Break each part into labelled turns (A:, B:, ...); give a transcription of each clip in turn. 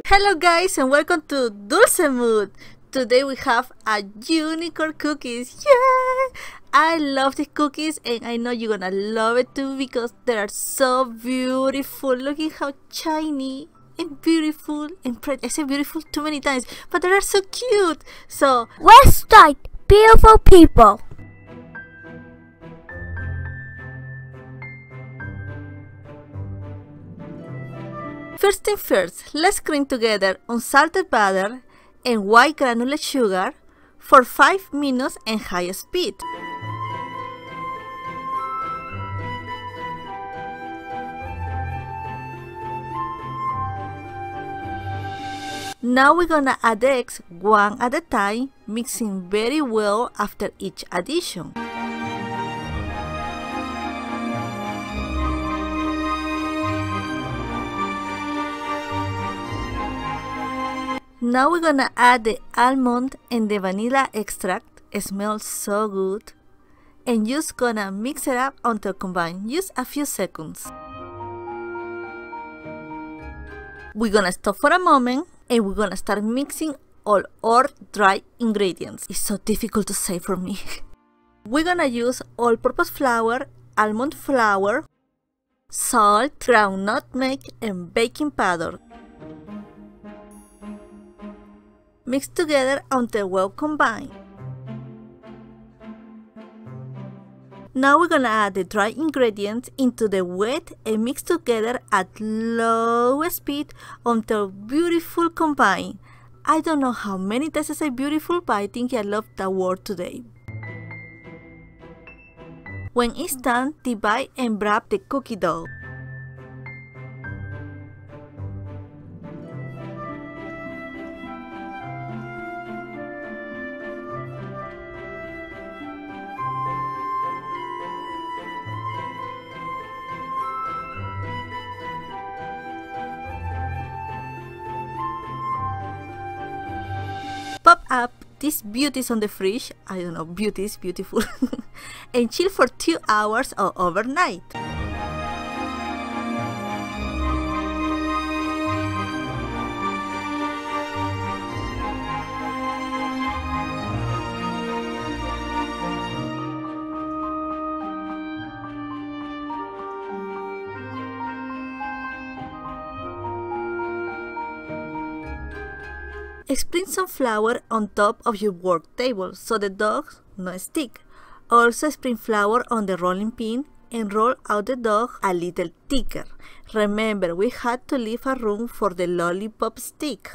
A: Hello guys and welcome to Dulce Mood. Today we have a unicorn cookies. Yay! I love these cookies and I know you're gonna love it too because they are so beautiful. Look at how shiny and beautiful and pretty. I say beautiful too many times, but they are so cute. So
B: let's start, beautiful people.
A: first thing first, let's cream together unsalted butter and white granulated sugar for 5 minutes in high speed. Now we're gonna add the eggs one at a time, mixing very well after each addition. Now we're gonna add the almond and the vanilla extract. It smells so good. And just gonna mix it up until combined. Just a few seconds. We're gonna stop for a moment and we're gonna start mixing all our dry ingredients. It's so difficult to say for me. We're gonna use all-purpose flour, almond flour, salt, ground nutmeg, and baking powder. Mix together until well combined. Now we're gonna add the dry ingredients into the wet and mix together at low speed until beautiful combined. I don't know how many times I say beautiful, but I think I love that word today. When it's done, divide and wrap the cookie dough. Pop up these beauties on the fridge, I don't know, beauties, beautiful, and chill for 2 hours or overnight. Sprinkle some flour on top of your work table so the dough not stick. Also sprinkle flour on the rolling pin and roll out the dough a little thicker. Remember, we had to leave a room for the lollipop stick.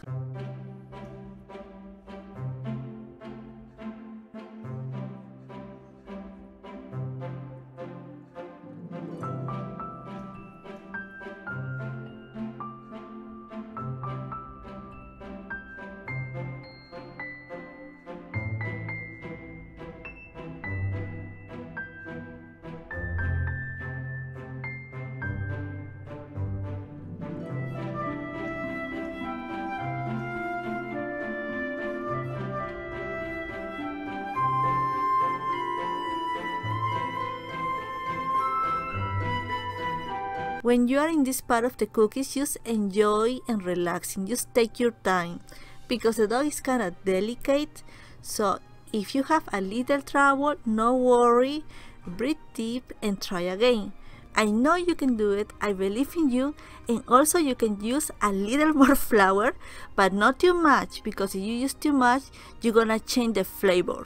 A: When you are in this part of the cookies, just enjoy and relaxing. Just take your time because the dough is kind of delicate. So if you have a little trouble, no worry, breathe deep and try again. I know you can do it. I believe in you. And also you can use a little more flour, but not too much, because if you use too much, you're gonna change the flavor.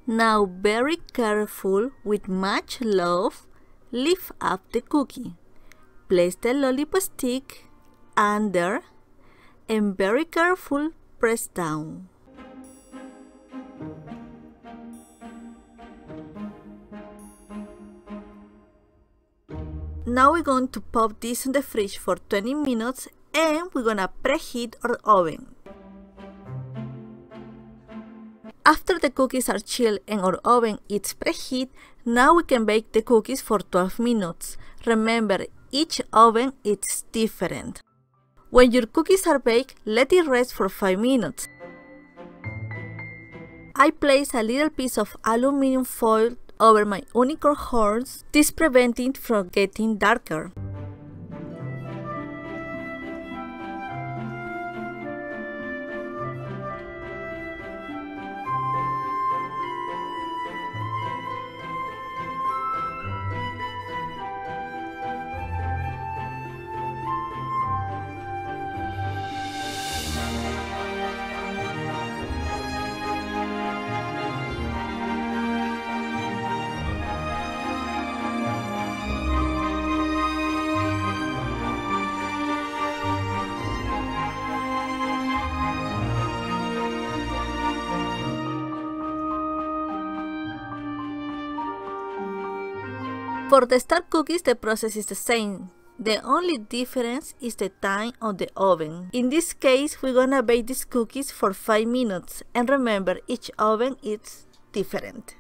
A: Now, very careful, with much love, lift up the cookie. Place the lollipop stick under and very careful, press down. Now we're going to pop this in the fridge for 20 minutes and we're gonna preheat our oven. After the cookies are chilled and our oven is preheat, now we can bake the cookies for 12 minutes. Remember, each oven is different. When your cookies are baked, let it rest for 5 minutes. I place a little piece of aluminum foil over my unicorn horns, this preventing from getting darker. For the star cookies, the process is the same. The only difference is the time of the oven. In this case, we're gonna bake these cookies for 5 minutes. And remember, each oven is different.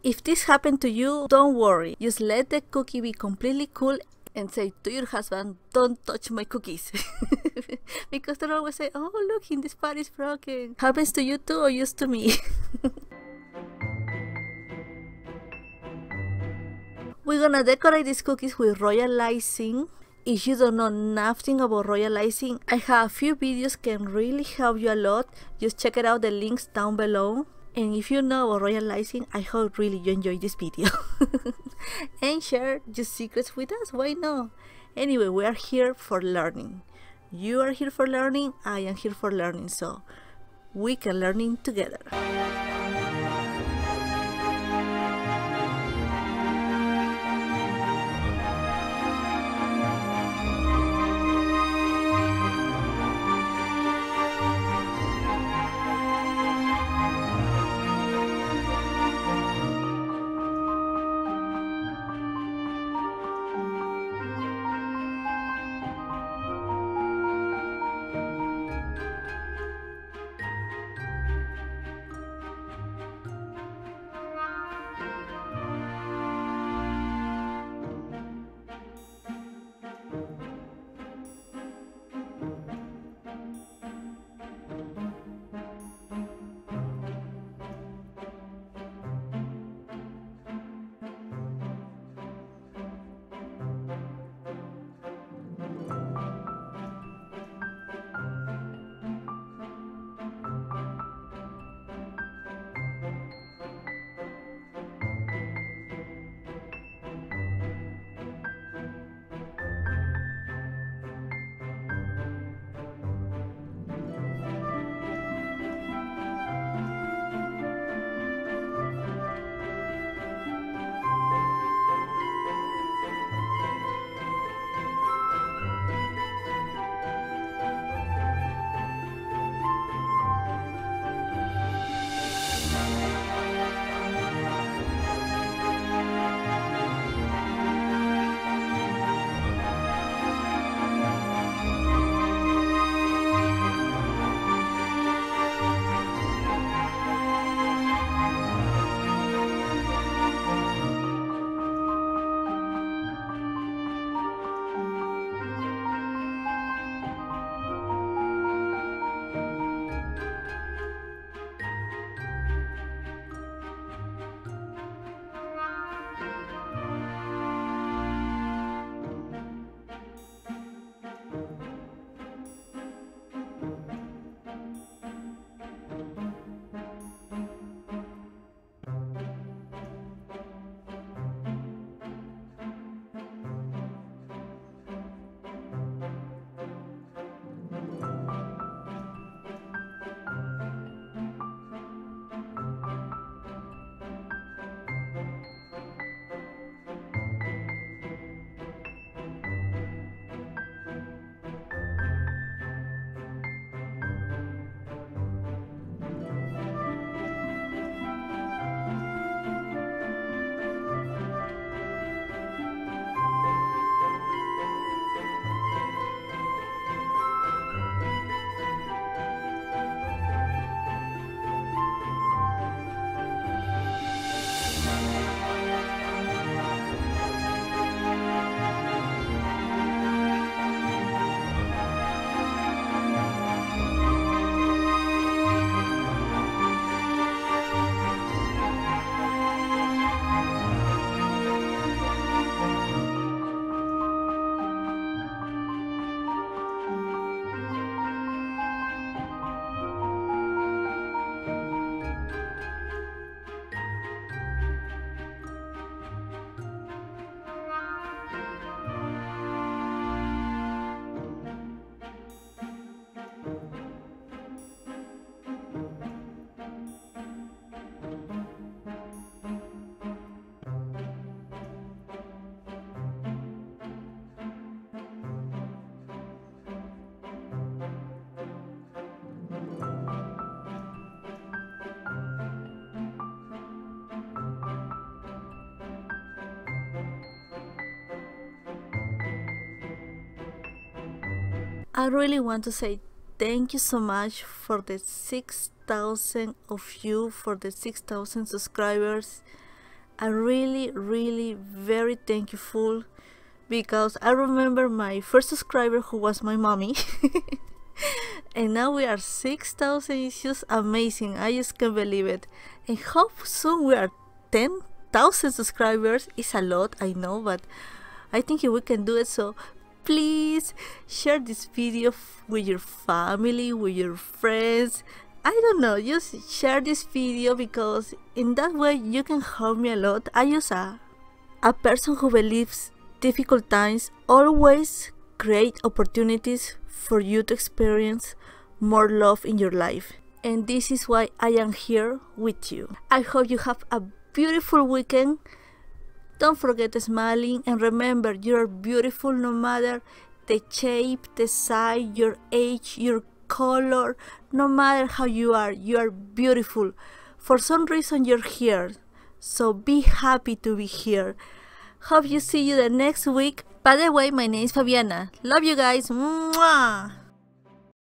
A: If this happened to you, don't worry. Just let the cookie be completely cool and say to your husband, don't touch my cookies. Because they'll always say, oh look, this part is broken. Happens to you too or just to me? We're gonna decorate these cookies with royal icing. If you don't know nothing about royal icing, I have a few videos can really help you a lot. Just check it out, the links down below. And if you know about royal icing, I hope really you enjoyed this video. And share your secrets with us, why not? Anyway, we are here for learning. You are here for learning, I am here for learning, so we can learn together. I really want to say thank you so much for the 6,000 of you, for the 6,000 subscribers. I really very thankful, because I remember my first subscriber who was my mommy. And now we are 6,000. It's just amazing. I just can't believe it. And how soon we are 10,000 subscribers. It's a lot, I know, but I think we can do it. So please share this video with your family, with your friends. I don't know, just share this video, because in that way you can help me a lot. I just a person who believes difficult times always create opportunities for you to experience more love in your life. And this is why I am here with you. I hope you have a beautiful weekend. Don't forget smiling, and remember, you are beautiful no matter the shape, the size, your age, your color. No matter how you are beautiful. For some reason you're here, so be happy to be here. Hope you see you the next week. By the way, my name is Fabiana. Love you guys. Mwah!